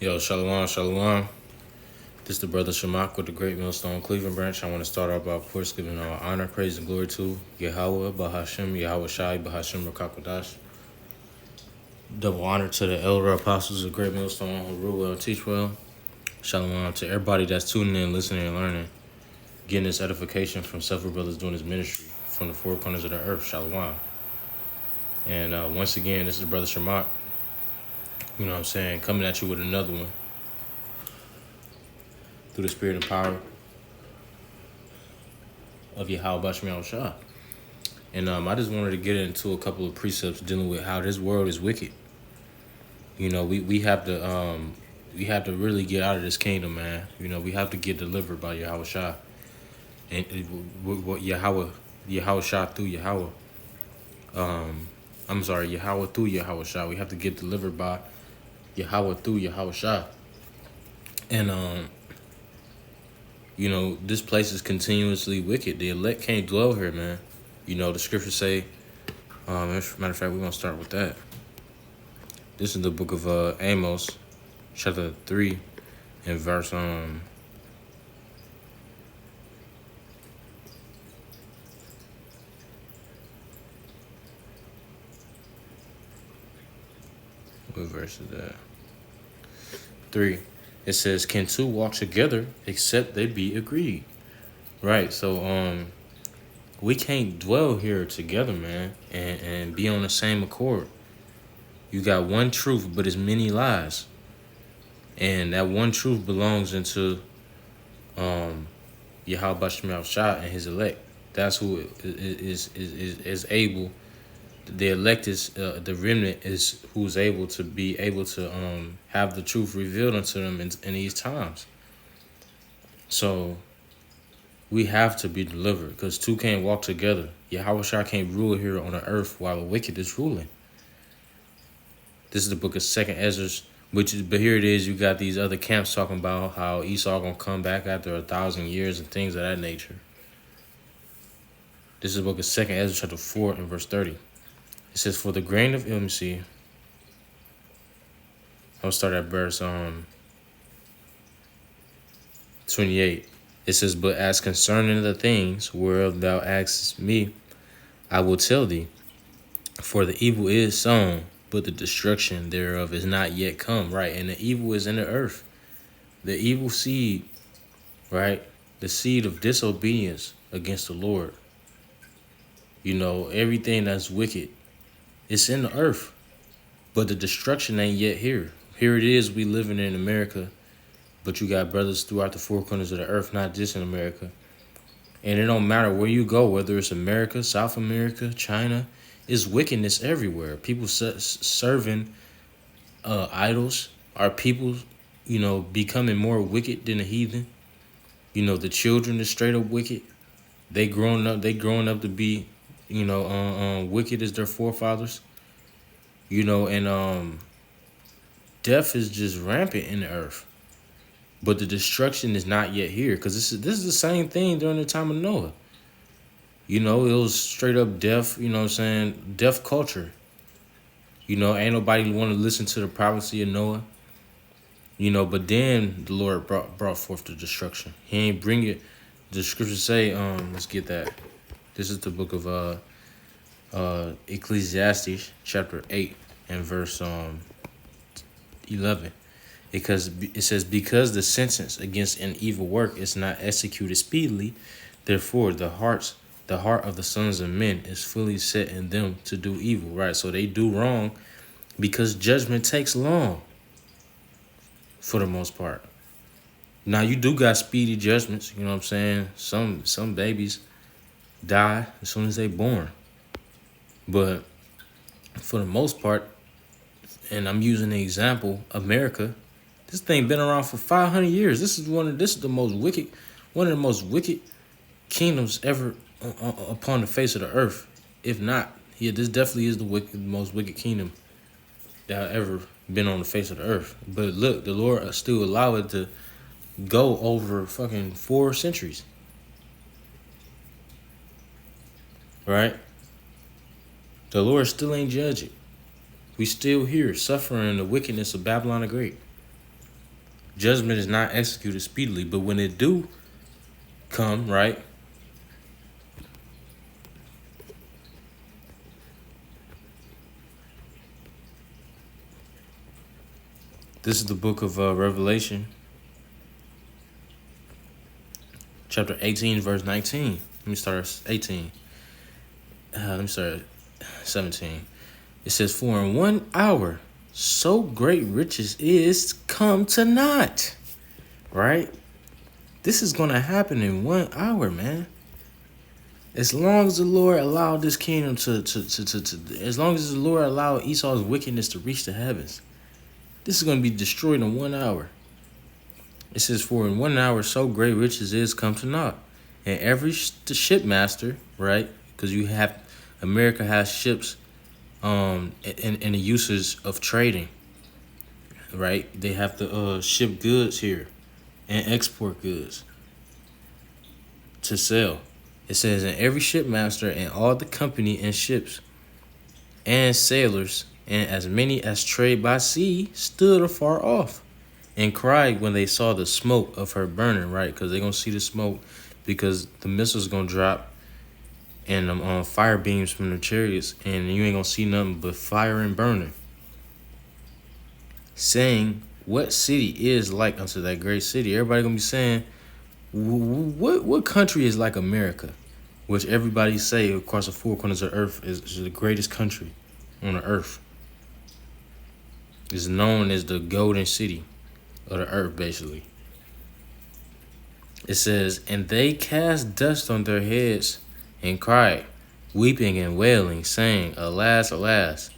Yo, shalom, shalom. This is the brother Shamak with the Great Millstone Cleveland branch. I want to start off by, of course, giving all honor, praise, and glory to Yahweh, Bahashem, Yahweh Shai, Bahashem, Rakakwadash. Double honor to the elder apostles of Great Millstone who rule well, teach well. Shalom to everybody that's tuning in, listening, and learning, getting this edification from several brothers doing this ministry from the four corners of the earth. Shalom. And once again, this is the brother Shamak. You know what I'm saying? Coming at you with another one through the spirit and power of Yahweh Bashmi Shah. And I just wanted to get into a couple of precepts dealing with how this world is wicked. You know, we have to really get out of this kingdom, man. You know, we have to get delivered by Yahweh Shah. And what Yahweh Shah through Yahweh. Yahweh through Yahweh Shah. We have to get delivered by Yahweh through Yahweh Shah. And you know, this place is continuously wicked. The elect can't dwell here, man. You know, the scriptures say, matter of fact, we're going to start with that. This is the book of Amos, chapter 3, and verse, what verse is that? 3. It says, can two walk together except they be agreed? Right, so, we can't dwell here together, man, and be on the same accord. You got one truth, but it's many lies. And that one truth belongs into Yahweh Bashmi Shah and his elect. That's who is able. The elect is the remnant is who's able to have the truth revealed unto them in these times. So we have to be delivered because two can't walk together. Yahweh Shah can't rule here on the earth while the wicked is ruling. This is the book of 2nd Ezra, but here it is. You got these other camps talking about how Esau gonna come back after 1,000 years and things of that nature. This is the book of 2nd Ezra, chapter 4 and verse 30. It says, for the grain of, let me see. I'll start at verse 28. It says, but as concerning the things whereof thou askest me, I will tell thee. For the evil is sown, but the destruction thereof is not yet come. Right, and the evil is in the earth. The evil seed, right? The seed of disobedience against the Lord. You know, everything that's wicked, it's in the earth. But the destruction ain't yet here. Here it is, we living in America. But you got brothers throughout the four corners of the earth, not just in America. And it don't matter where you go, whether it's America, South America, China, it's wickedness everywhere. People serving idols. Are people, you know, becoming more wicked than the heathen? You know, the children is straight up wicked. They growing up to be, you know, wicked as their forefathers. You know, and death is just rampant in the earth. But the destruction is not yet here, because this is the same thing during the time of Noah. You know, it was straight up death, you know what I'm saying, death culture. You know, ain't nobody want to listen to the prophecy of Noah. You know, but then the Lord brought forth the destruction. He ain't bring it. The scriptures say, let's get that. This is the book of Ecclesiastes, chapter 8 and verse 11. Because it says, because the sentence against an evil work is not executed speedily, therefore the heart of the sons of men is fully set in them to do evil. Right, so they do wrong because judgment takes long, for the most part. Now you do got speedy judgments, you know what I'm saying? Some babies die as soon as they born, but for the most part, and I'm using the example, America. This thing been around for 500 years. This is one of the most wicked kingdoms ever upon the face of the earth. If not, yeah, this definitely is the most wicked kingdom that ever been on the face of the earth. But look, the Lord still allowed it to go over fucking 4 centuries. Right? The Lord still ain't judging. We still here suffering the wickedness of Babylon the Great. Judgment is not executed speedily, but when it do come, right? This is the book of Revelation, chapter 18, verse 19. Let me start at 18. Let me start at 17. It says, "For in 1 hour, so great riches is come to naught." Right? This is going to happen in 1 hour, man. As long as the Lord allowed this kingdom as long as the Lord allowed Esau's wickedness to reach the heavens, this is going to be destroyed in 1 hour. It says, "For in 1 hour, so great riches is come to naught. And every shipmaster," right? Because America has ships in the uses of trading, right? They have to ship goods here and export goods to sell. It says, "And every shipmaster and all the company and ships and sailors and as many as trade by sea stood afar off and cried when they saw the smoke of her burning," right? Because they're going to see the smoke because the missiles going to drop and fire beams from the chariots, and you ain't going to see nothing but fire and burning. Saying, "What city is like unto that great city?" Everybody going to be saying, what country is like America? Which everybody say across the four corners of the earth is the greatest country on the earth. It's known as the golden city of the earth, basically. It says, "And they cast dust on their heads and cried, weeping and wailing, saying, Alas, alas,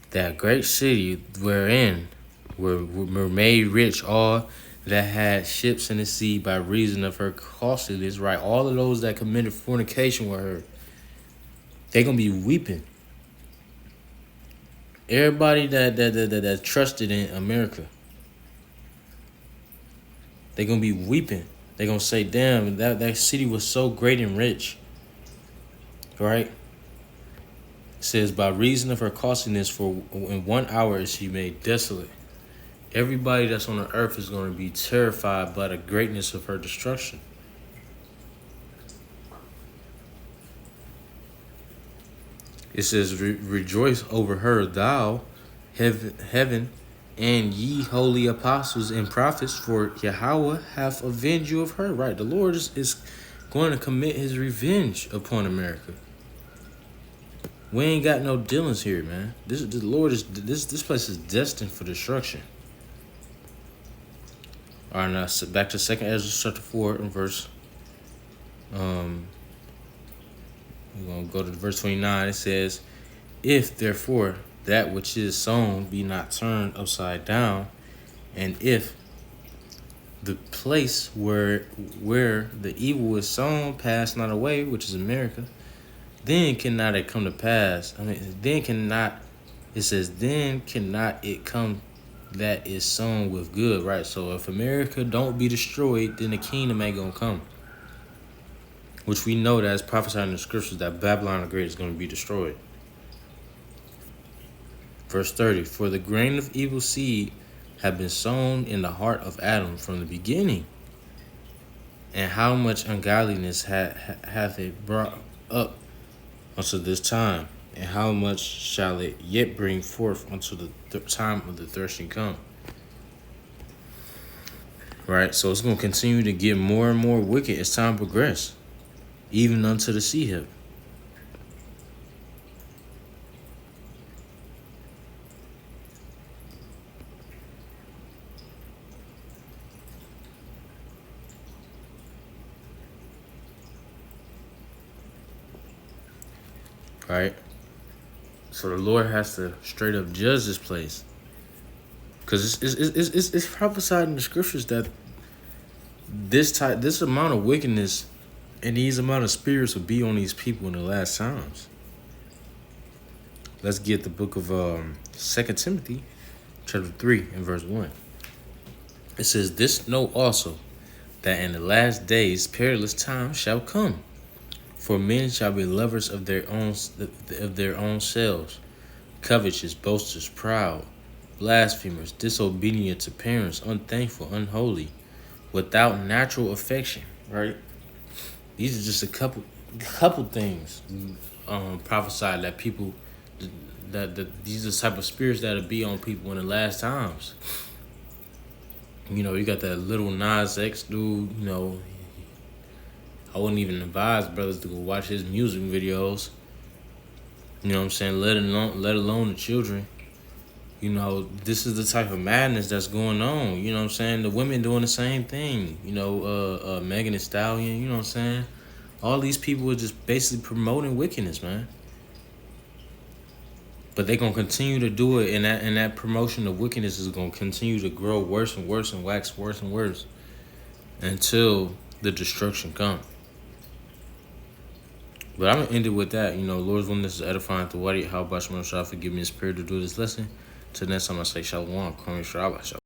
that great city wherein were made rich all that had ships in the sea by reason of her costliness," right? All of those that committed fornication with her, they're going to be weeping. Everybody that trusted in America, they're going to be weeping. They're going to say, "Damn, that city was so great and rich." Right? It says, "By reason of her costliness, for in 1 hour is she made desolate." Everybody that's on the earth is going to be terrified by the greatness of her destruction. It says, "Rejoice over her, thou heaven, and ye holy apostles and prophets, for Yahweh hath avenged you of her." Right? The Lord is going to commit his revenge upon America. We ain't got no dealings here, man. This place is destined for destruction. All right, now back to 2nd Ezra chapter 4 and verse. We're gonna go to verse 29. It says, "If therefore that which is sown be not turned upside down, and if the place where the evil is sown pass not away," which is America, "then cannot it come to pass." It says, "Then cannot it come that is sown with good," right? So if America don't be destroyed, then the kingdom ain't gonna come. Which we know that is prophesied in the scriptures that Babylon the Great is going to be destroyed. Verse 30, "For the grain of evil seed had been sown in the heart of Adam from the beginning. And how much ungodliness hath it brought up unto this time, and how much shall it yet bring forth unto the time of the threshing come?" Right? So it's going to continue to get more and more wicked as time progresses, even unto the sea hip. Right? So the Lord has to straight up judge this place. Because it's prophesied in the scriptures that this amount of wickedness and these amount of spirits will be on these people in the last times. Let's get the book of 2 Timothy, chapter 3, and verse 1. It says, "This know also, that in the last days perilous times shall come. For men shall be lovers of their own selves, covetous, boasters, proud, blasphemers, disobedient to parents, unthankful, unholy, without natural affection. Right? These are just a couple things prophesied that people that these are the type of spirits that'll be on people in the last times. You got that little Nas X dude. I wouldn't even advise brothers to go watch his music videos. You know what I'm saying? Let alone the children. This is the type of madness that's going on. You know what I'm saying? The women doing the same thing. Megan Thee Stallion. You know what I'm saying? All these people are just basically promoting wickedness, man. But they gonna continue to do it, and that promotion of wickedness is gonna continue to grow worse and worse and wax worse and worse until the destruction comes. But I'm gonna end it with that. Lord's willing, this is edifying to Wadi. How about you, forgive me the spirit to do this lesson? Till next time, I say shalom. Call me Shabbat.